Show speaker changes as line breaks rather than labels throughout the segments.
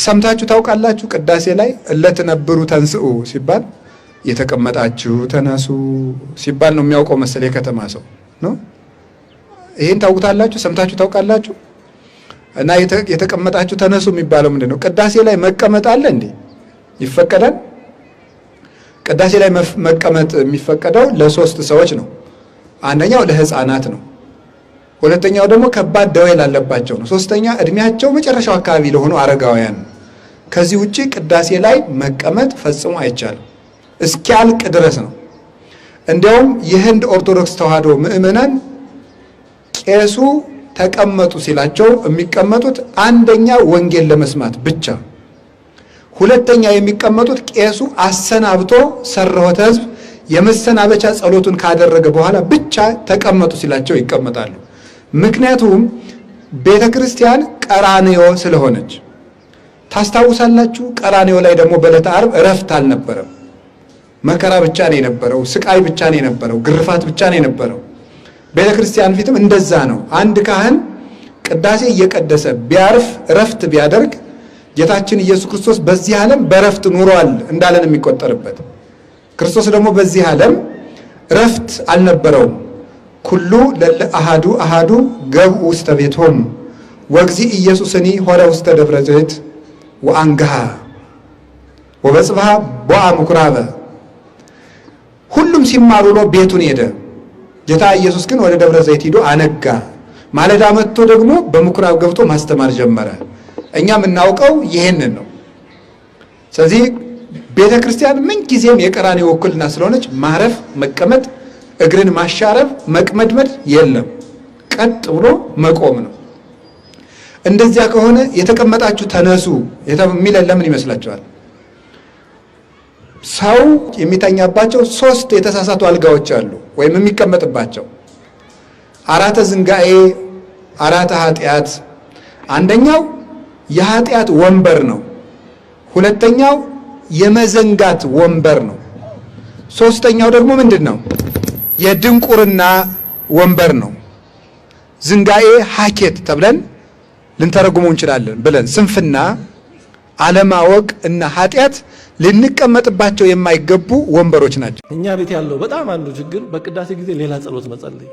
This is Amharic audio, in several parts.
ሰምታችሁ ታውቃላችሁ? ቅዳሴ ላይ እለትነብሩ ተንስኡ ሲባል የተቀመጣችሁ ተነሱ ሲባል ነው የሚያውቀው መሰለኝ የከተማ ሰው ነው። ይሄን ታውቁታላችሁ? ሰምታችሁ ታውቃላችሁ? እና የተቀመጣችሁ ተነሱ የሚባለው ምንድነው? ቅዳሴ ላይ መቀመጥ አለ እንዴ? ይፈቀዳል? ቅዳሴ ላይ መቀመጥ የሚፈቀደው ለሶስት ሰዎች ነው። አንደኛው ለህፃናት ነው። ሁለተኛው ደግሞ ከባድ ደዌ ላለባቸው ነው። ሶስተኛ እድሜያቸው መጨረሻው አካባቢ ለሆኑ አረጋውያን። ከዚህ ውጪ ቅዳሴ ላይ መቀመጥ ፈጽሞ አይቻልም። እስኪያልቅ ድረስ ነው። እንዲያውም የህንድ ኦርቶዶክስ ተዋህዶ ምእመናን ቄሱ ተቀመጡ ሲላቸው የሚቀመጡት አንደኛ ወንጌል ለመስማት ብቻ፣ ሁለተኛ የሚቀመጡት ቄሱ አሰናብቶ ሰረሆተ ህዝብ የመሰናበቻ ጸሎቱን ካደረገ በኋላ ብቻ ተቀመጡ ሲላቸው ይቀመጣሉ። ምክንያቱም ቤተክርስቲያን ቀራንዮ ስለሆነች። ታስታውሳላችሁ? ቀራንዮ ላይ ደግሞ በዕለተ ዓርብ እረፍት አልነበረም። መከራ ብቻ ነው የነበረው፣ ስቃይ ብቻ ነው የነበረው፣ ግርፋት ብቻ ነው የነበረው። ቤተክርስቲያን ፊትም እንደዛ ነው። አንድ ካህን ቅዳሴ እየቀደሰ ቢያርፍ እረፍት ቢያደርግ ጌታችን ኢየሱስ ክርስቶስ በዚህ ዓለም በእረፍት ኑሯል እንዳለን የሚቆጠርበት። ክርስቶስ ደግሞ በዚህ ዓለም እረፍት አልነበረውም። ኩሉ ለለ አሃዱ አሃዱ ገብኡ ውስተ ቤቶሙ ወእግዚእ ኢየሱስኒ ሆረ ውስተ ደብረ ዘይት ወአንግሃ ወበጽብሃ ቦአ ምኩራበ። ሁሉም ሲማር ውሎ ቤቱን ሄደ። ጌታ ኢየሱስ ግን ወደ ደብረ ዘይት ሄዶ አነጋ። ማለዳ መጥቶ ደግሞ በምኩራብ ገብቶ ማስተማር ጀመረ። እኛ የምናውቀው ይሄንን ነው። ስለዚህ ቤተ ክርስቲያን ምንጊዜም የቀራንዮ ውክልና ስለሆነች ማረፍ፣ መቀመጥ፣ እግርን ማሻረብ፣ መቅመድመድ የለም። ቀጥ ብሎ መቆም ነው። እንደዚያ ከሆነ የተቀመጣችሁ ተነሱ የሚለን ለምን ይመስላችኋል? ሰው የሚተኛባቸው 3 የተሳሳቱ አልጋዎች አሉ፣ ወይም የሚቀመጥባቸው 4 ዝንጋኤ፣ 4 ኃጢአት። አንደኛው የኃጢአት ወንበር ነው። ሁለተኛው የመዘንጋት ወንበር ነው። ሶስተኛው ደግሞ ምንድን ነው? የድንቁርና ወንበር ነው። ዝንጋኤ ሀኬት ተብለን ልንተረጉመው እንችላለን ብለን ስንፍና፣ አለማወቅ እና ኃጢአት ልንቀመጥባቸው የማይገቡ ወንበሮች ናቸው።
እኛ ቤት ያለው በጣም አንዱ ችግር በቅዳሴ ጊዜ ሌላ ጸሎት መጸለይ፣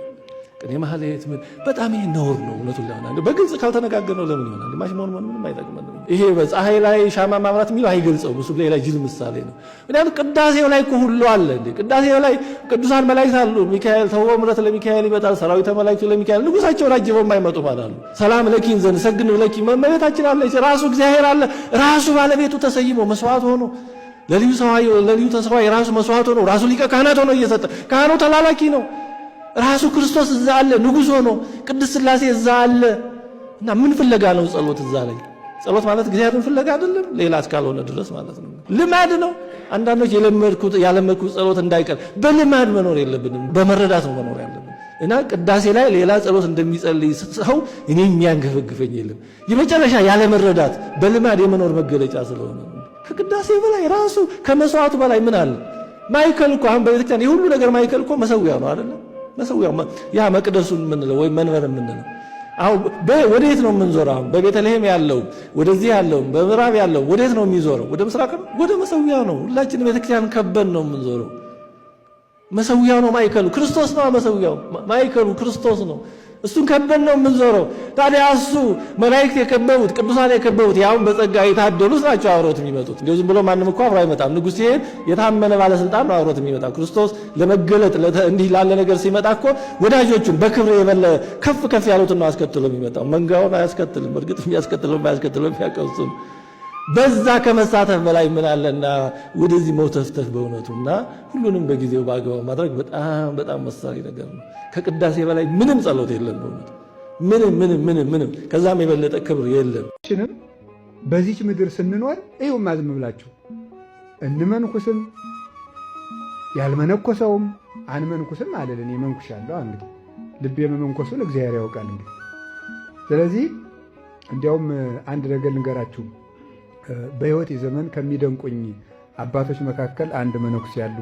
ቅኔ ማህሌት በጣም ይሄ ነውር ነው። እውነቱን ለሆነ በግልጽ ካልተነጋገርነው ለምን ይሆናል? ማሽሞን ምንም አይጠቅመንም። ይሄ በፀሐይ ላይ ሻማ ማብራት የሚለው አይገልጸውም። እሱ ሌላ ጅል ምሳሌ ነው። ምክንያቱም ቅዳሴው ላይ እኮ ሁሉ አለ እንዴ። ቅዳሴው ላይ ቅዱሳን መላእክት አሉ። ሚካኤል ተወ ምሕረት ለሚካኤል ይመጣል፣ ሰራዊተ መላእክቱ ለሚካኤል፣ ንጉሳቸውን አጅበው የማይመጡ ማለት ነው። ሰላም ለኪን ዘን ሰግድ ለኪ መመቤታችን አለች፣ ራሱ እግዚአብሔር አለ፣ ራሱ ባለቤቱ ተሰይሞ መስዋዕት ሆኖ ለልዩ ተሰዋይ ራሱ መስዋዕት ሆኖ ራሱ ሊቀ ካህናት ሆኖ እየሰጠ ካህኑ ተላላኪ ነው። ራሱ ክርስቶስ እዛ አለ፣ ንጉሥ ሆኖ ቅድስት ሥላሴ እዛ አለ። እና ምን ፍለጋ ነው ጸሎት እዛ ላይ? ጸሎት ማለት እግዚአብሔርን ፍለጋ አይደለም፣ ሌላ እስካልሆነ ድረስ ማለት ነው። ልማድ ነው። አንዳንዶች ያለመድኩት ጸሎት እንዳይቀር በልማድ መኖር የለብንም፣ በመረዳት ነው መኖር ያለብን። እና ቅዳሴ ላይ ሌላ ጸሎት እንደሚጸልይ ሰው እኔ የሚያንገፈግፈኝ የለም። የመጨረሻ ያለመረዳት በልማድ የመኖር መገለጫ ስለሆነ ከቅዳሴ በላይ ራሱ ከመስዋዕቱ በላይ ምን አለ? ማይከል እኮ አሁን በቤተክርስቲያን የሁሉ ነገር ማይከል እኮ መሰዊያው ነው አይደል? መሰዊያው ያ መቅደሱን የምንለው ወይም መንበር የምንለው አሁን ወዴት ነው የምንዞረው? አሁን በቤተልሔም ያለው ወደዚህ ያለው በምዕራብ ያለው ወዴት ነው የሚዞረው? ወደ ምስራቅ ነው፣ ወደ መሰዊያው ነው። ሁላችንም ቤተክርስቲያን ከበን ነው የምንዞረው። መሰዊያው ነው ማይከሉ፣ ክርስቶስ ነው መሰዊያው፣ ማይከሉ ክርስቶስ ነው። እሱን ከበን ነው የምንዞረው። ታዲያ እሱ መላእክት የከበቡት ቅዱሳን የከበቡት ያውን በጸጋ የታደሉት ናቸው አብሮት የሚመጡት። እንደው ዝም ብሎ ማንም እኮ አብሮ አይመጣም። ንጉሥ ሲሄድ የታመነ ባለስልጣን ነው አብሮት የሚመጣ። ክርስቶስ ለመገለጥ እንዲህ ላለ ነገር ሲመጣ እኮ ወዳጆቹን በክብር የበለ ከፍ ከፍ ያሉትን ነው አስከትሎ የሚመጣው። መንጋውን አያስከትልም። እርግጥ የሚያስከትለው የሚያቀውሱ በዛ ከመሳተፍ በላይ ምን አለና ወደዚህ መውተፍተፍ በእውነቱና ሁሉንም በጊዜው ባገባው ማድረግ በጣም በጣም መሳሪ ነገር ነው። ከቅዳሴ በላይ ምንም ጸሎት የለም በእውነት ምንም ከዛም የበለጠ ክብር የለም።
በዚች ምድር ስንኖር ይኸውማ ዝም ብላችሁ እንመንኩስም ያልመነኮሰውም አንመንኩስም አለልን። መንኩሻለሁ እንግዲህ ልቤ መመንኮሱን እግዚአብሔር ያውቃል። እንግዲህ ስለዚህ እንዲያውም አንድ ነገር ልንገራችሁ። በሕይወት ዘመን ከሚደንቁኝ አባቶች መካከል አንድ መነኩሴ ያሉ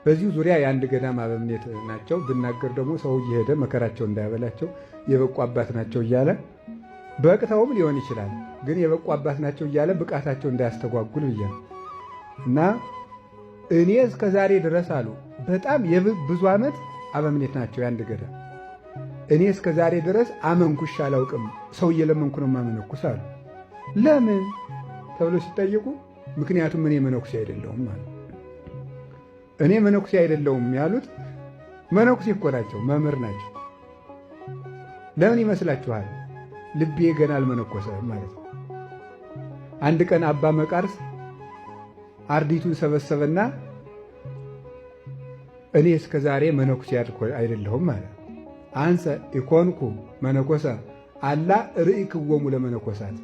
በዚሁ ዙሪያ የአንድ ገዳም አበምኔት ናቸው። ብናገር ደግሞ ሰው እየሄደ መከራቸው እንዳያበላቸው የበቁ አባት ናቸው እያለ በቅተውም ሊሆን ይችላል። ግን የበቁ አባት ናቸው እያለ ብቃታቸው እንዳያስተጓጉል ብያለሁ። እና እኔ እስከ ዛሬ ድረስ አሉ በጣም ብዙ ዓመት አበምኔት ናቸው የአንድ ገዳም። እኔ እስከ ዛሬ ድረስ አመንኩሽ አላውቅም፣ ሰው እየለመንኩ ነው ማመነኩስ አሉ። ለምን ተብሎ ሲጠየቁ ምክንያቱም እኔ መነኩሴ አይደለሁም ማለት። እኔ መነኩሴ አይደለሁም ያሉት መነኩሴ እኮ ናቸው፣ መምህር ናቸው። ለምን ይመስላችኋል? ልቤ ገና አልመነኮሰም ማለት ነው። አንድ ቀን አባ መቃርስ አርዲቱን ሰበሰበና እኔ እስከ ዛሬ መነኩሴ አይደለሁም ማለት አንሰ ኢኮንኩ መነኮሰ አላ ርኢክዎሙ ለመነኮሳት፣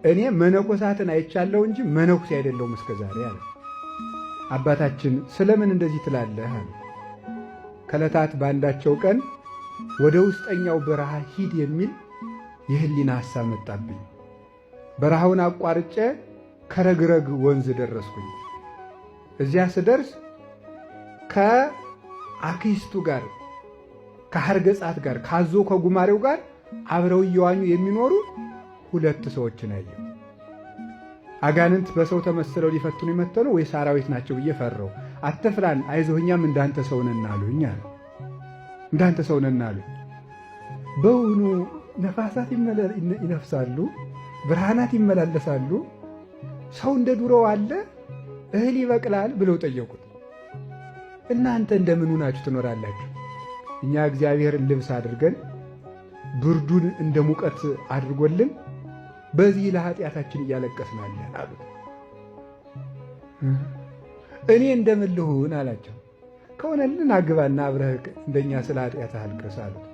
እኔ መነኮሳትን አይቻለሁ እንጂ መነኩሴ አይደለሁም እስከ ዛሬ አለ። አባታችን ስለምን እንደዚህ ትላለህ አለ። ከዕለታት በአንዳቸው ቀን ወደ ውስጠኛው በረሃ ሂድ የሚል የህሊና ሐሳብ መጣብኝ። በረሃውን አቋርጬ ከረግረግ ወንዝ ደረስኩኝ። እዚያ ስደርስ ከአክስቱ ጋር ከሐርገጻት ጋር ካዞ ከጉማሬው ጋር አብረው እየዋኙ የሚኖሩ 2 ሰዎችን አየሁ። አጋንንት በሰው ተመስለው ሊፈትኑ የመተሉ ወይስ አራዊት ናቸው ብዬ ፈራሁ። አትፍራን፣ አይዞህ እኛም እንዳንተ ሰው ነን አሉኝ አለ። እንዳንተ ሰው ነን አሉኝ። በውኑ ነፋሳት ይነፍሳሉ፣ ብርሃናት ይመላለሳሉ፣ ሰው እንደ ዱሮው አለ፣ እህል ይበቅላል ብለው ጠየቁት። እናንተ እንደምኑ ናችሁ ትኖራላችሁ? እኛ እግዚአብሔርን ልብስ አድርገን ብርዱን እንደ ሙቀት አድርጎልን በዚህ ለኃጢአታችን እያለቀስናለን አሉት። እኔ እንደምን ልሁን አላቸው። ከሆነልን አግባና አብረህ እንደኛ ስለ ኃጢአትህ አልቅስ አሉት።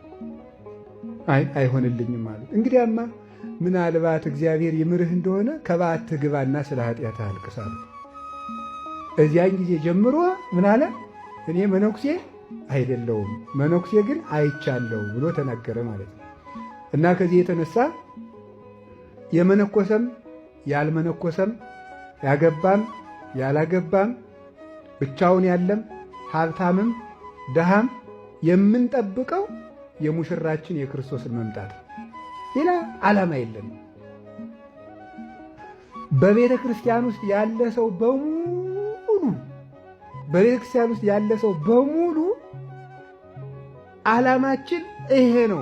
አይሆንልኝም አሉት። እንግዲያማ ምናልባት እግዚአብሔር ይምርህ እንደሆነ ከበዓትህ ግባና ስለ ኃጢአትህ አልቅስ አሉት። እዚያን ጊዜ ጀምሮ ምን አለ? እኔ መነኩሴ አይደለሁም፣ መነኩሴ ግን አይቻለሁ ብሎ ተናገረ ማለት ነው። እና ከዚህ የተነሳ የመነኮሰም ያልመነኮሰም ያገባም ያላገባም ብቻውን ያለም ሀብታምም ደሃም የምንጠብቀው የሙሽራችን የክርስቶስን መምጣት፣ ሌላ ዓላማ የለም። በቤተ ክርስቲያን ውስጥ ያለ ሰው በሙሉ ዓላማችን ይሄ ነው።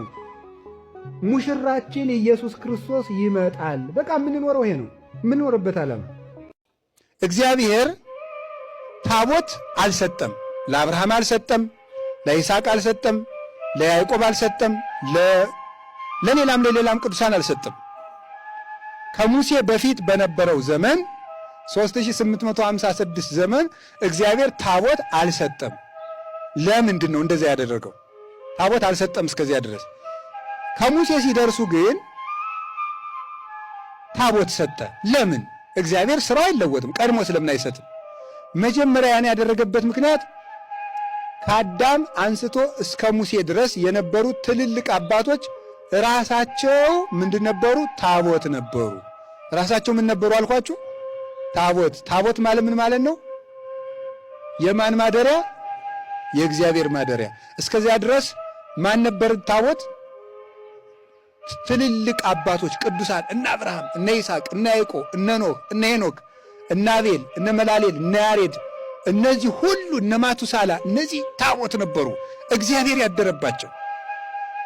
ሙሽራችን ኢየሱስ ክርስቶስ ይመጣል። በቃ የምንኖረው ይሄ ነው። የምንኖርበት ዓላማ
እግዚአብሔር ታቦት አልሰጠም። ለአብርሃም አልሰጠም፣ ለይስሐቅ አልሰጠም፣ ለያዕቆብ አልሰጠም፣ ለሌላም ቅዱሳን አልሰጠም። ከሙሴ በፊት በነበረው ዘመን 3856 ዘመን እግዚአብሔር ታቦት አልሰጠም። ለምንድን ነው እንደዚያ ያደረገው? ታቦት አልሰጠም እስከዚያ ድረስ። ከሙሴ ሲደርሱ ግን ታቦት ሰጠ። ለምን? እግዚአብሔር ስራው አይለወጥም። ቀድሞ ስለምን አይሰጥም? መጀመሪያ ያን ያደረገበት ምክንያት ከአዳም አንስቶ እስከ ሙሴ ድረስ የነበሩት ትልልቅ አባቶች ራሳቸው ምንድን ነበሩ? ታቦት ነበሩ። ራሳቸው ምን ነበሩ አልኳችሁ? ታቦት። ታቦት ማለት ምን ማለት ነው? የማን ማደሪያ? የእግዚአብሔር ማደሪያ። እስከዚያ ድረስ ማን ነበር ታቦት? ትልልቅ አባቶች ቅዱሳን እነ አብርሃም፣ እነ ይስሐቅ፣ እነ ያዕቆብ፣ እነ ኖህ፣ እነ ሄኖክ፣ እነ አቤል፣ እነ መላሌል፣ እነ ያሬድ፣ እነዚህ ሁሉ እነ ማቱሳላ፣ እነዚህ ታቦት ነበሩ። እግዚአብሔር ያደረባቸው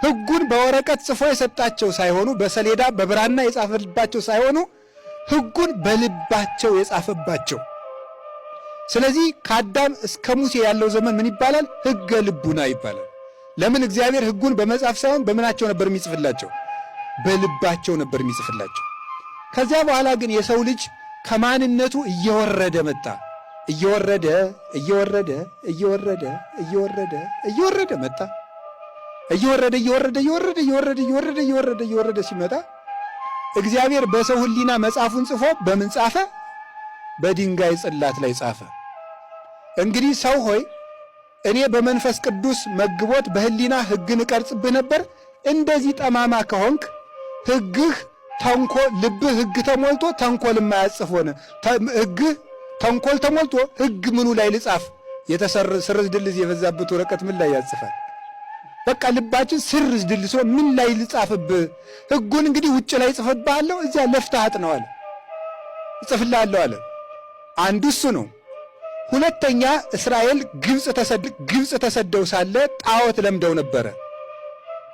ሕጉን በወረቀት ጽፎ የሰጣቸው ሳይሆኑ በሰሌዳ በብራና የጻፈባቸው ሳይሆኑ ሕጉን በልባቸው የጻፈባቸው። ስለዚህ ከአዳም እስከ ሙሴ ያለው ዘመን ምን ይባላል? ሕገ ልቡና ይባላል። ለምን? እግዚአብሔር ሕጉን በመጻፍ ሳይሆን በምናቸው ነበር የሚጽፍላቸው? በልባቸው ነበር የሚጽፍላቸው። ከዚያ በኋላ ግን የሰው ልጅ ከማንነቱ እየወረደ መጣ። እየወረደ መጣ። እየወረደ ሲመጣ እግዚአብሔር በሰው ሕሊና መጽሐፉን ጽፎ በምን ጻፈ? በድንጋይ ጽላት ላይ ጻፈ። እንግዲህ ሰው ሆይ እኔ በመንፈስ ቅዱስ መግቦት በሕሊና ሕግን እቀርጽብህ ነበር። እንደዚህ ጠማማ ከሆንክ ሕግህ ተንኮል፣ ልብህ ሕግ ተሞልቶ ተንኮል የማያጽፍ ሆነ። ሕግህ ተንኮል ተሞልቶ ሕግ ምኑ ላይ ልጻፍ? የተሰረዝ ድልዝ የበዛበት ወረቀት ምን ላይ ያጽፋል? በቃ ልባችን ስር ድልሶ ምን ላይ ልጻፍብህ? ሕጉን እንግዲህ ውጭ ላይ ጽፍብሃለሁ፣ እዚያ ለፍተህ አጥነው አለ። እጽፍልሃለሁ አለ። አንዱ እሱ ነው። ሁለተኛ እስራኤል ግብፅ ተሰደው ሳለ ጣዖት ለምደው ነበረ።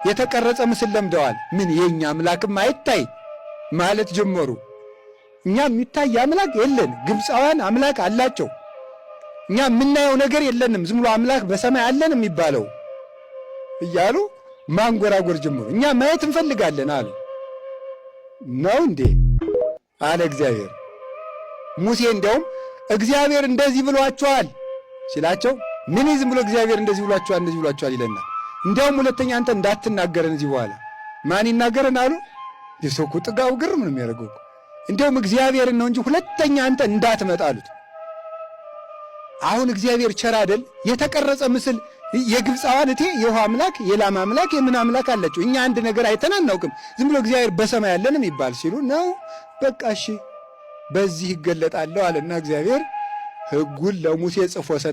የተቀረጸ ምስል ለምደዋል። ምን የኛ አምላክም አይታይ ማለት ጀመሩ። እኛ የሚታይ አምላክ የለን፣ ግብፃውያን አምላክ አላቸው። እኛ የምናየው ነገር የለንም፣ ዝም ብሎ አምላክ በሰማይ አለን የሚባለው እያሉ ማንጎራጎር ጀመሩ። እኛ ማየት እንፈልጋለን አሉ። ነው እንዴ አለ እግዚአብሔር። ሙሴ እንዲያውም እግዚአብሔር እንደዚህ ብሏቸዋል ሲላቸው፣ ምን ዝም ብሎ እግዚአብሔር እንደዚህ ብሏቸዋል ይለናል። እንዲያውም ሁለተኛ አንተ እንዳትናገረን እዚህ በኋላ ማን ይናገረን አሉ። የሰው እኮ ጥጋቡ ግርም ነው የሚያደርገው። እንዲያውም እግዚአብሔርን ነው እንጂ ሁለተኛ አንተ እንዳትመጣ አሉት። አሁን እግዚአብሔር ቸር አይደል? የተቀረጸ ምስል የግብፃውያን እቴ የውሃ አምላክ የላም አምላክ የምን አምላክ አላቸው። እኛ አንድ ነገር አይተን አናውቅም፣ ዝም ብሎ እግዚአብሔር በሰማይ ያለንም ይባል ሲሉ ነው። በቃ እሺ በዚህ ይገለጣለሁ አለና እግዚአብሔር ሕጉን ለሙሴ ጽፎ ሰጠ።